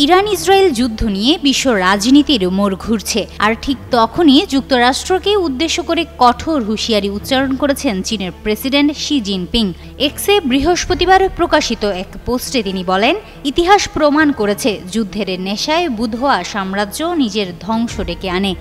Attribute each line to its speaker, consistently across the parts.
Speaker 1: Iran Israel যুদ্ধ নিয়ে বিশ্ব রাজনীতির মোড় ঘুরছে, আর ঠিক তখনই যুক্তরাষ্ট্রকে উদ্দেশ্য করে কঠোর হুঁশিয়ারি উচ্চারণ করেছেন চীনের প্রেসিডেন্ট শি জিনপিং। এক্সে বৃহস্পতিবার প্রকাশিত এক পোস্টে তিনি বলেন, ইতিহাস প্রমাণ করেছে যুদ্ধের নেশায় বুঁদ হওয়া সাম্রাজ্য নিজের ধ্বংস ডেকে আনে।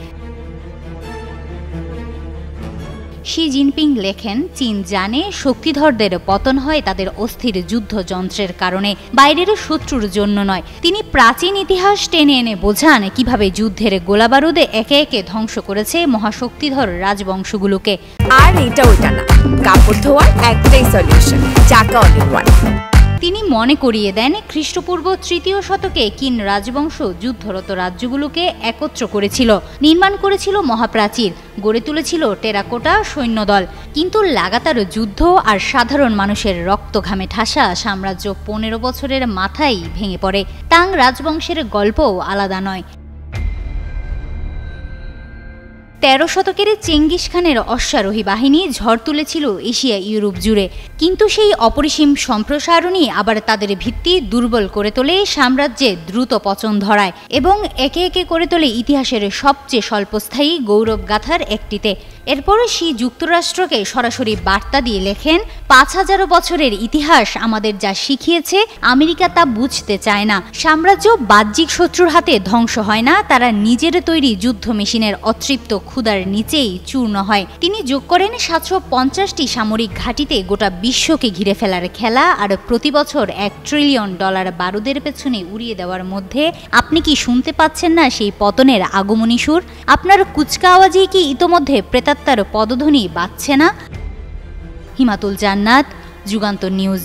Speaker 1: শি জিনপিং লেখেন, চীন জানে শক্তিধরদের পতন হয় তাদের অস্থির যুদ্ধযন্ত্রের কারণে, বাইরের শত্রুর জন্য নয়। তিনি প্রাচীন ইতিহাস টেনে এনে বোঝান কিভাবে যুদ্ধের গোলাবারুদে একে একে ধ্বংস করেছে মহাশক্তিধর রাজবংশগুলোকে।
Speaker 2: আর এটা ওটা না, কাপড় ধোয়ার একটাই সলিউশন, চাকা অল ইন ওয়ান।
Speaker 1: তিনি মনে করিয়ে দেন, খ্রিস্টপূর্ব ৩য় শতকে কিন রাজবংশ যুদ্ধরত রাজ্যগুলোকে একত্র করেছিল, নির্মাণ করেছিল মহাপ্রাচীর, গড়ে তুলেছিল টেরাকোটা সৈন্যদল। কিন্তু লাগাতার যুদ্ধ আর সাধারণ মানুষের রক্তঘামে ঠাসা সাম্রাজ্য ১৫ বছরের মাথায় ভেঙে পড়ে। তাং রাজবংশের গল্পও আলাদা নয়। ১৩ শতকের চেঙ্গিস খানের অশ্বারোহী বাহিনী ঝড় তুলেছিল এশিয়া ইউরোপ জুড়ে, কিন্তু সেই অপরিসীম সম্প্রসারণই আবার তাদের ভিত্তি দুর্বল করে তোলে, সাম্রাজ্যে দ্রুত পচন ধরায় এবং একে একে করে তোলে ইতিহাসের সবচেয়ে স্বল্পস্থায়ী গৌরবগাথার একটিতে। এরপর শি যুক্তরাষ্ট্রকে সরাসরি বার্তা দিয়ে লেখেন, ৫০০০ বছরের ইতিহাস আমাদের যা শিখিয়েছে আমেরিকা তা বুঝতে চায় না। সাম্রাজ্য বাহ্যিক শত্রুর হাতে ধ্বংস হয় না, তারা নিজের তৈরি যুদ্ধ মেশিনের অতৃপ্ত ক্ষুধার নিচেই চূর্ণ হয়। তিনি যোগ করেন, ৭৫০টি সামরিক ঘাঁটিতে গোটা বিশ্বকে ঘিরে ফেলার খেলা আর প্রতি বছর $১ ট্রিলিয়ন বারুদের পেছনে উড়িয়ে দেওয়ার মধ্যে আপনি কি শুনতে পাচ্ছেন না সেই পতনের আগমনী সুর? আপনার কুচকা আওয়াজেই কি ইতোমধ্যে প্রেতাত্মার পদধ্বনি বাজছে না? হিমাতুল জান্নাত, যুগান্তর নিউজ।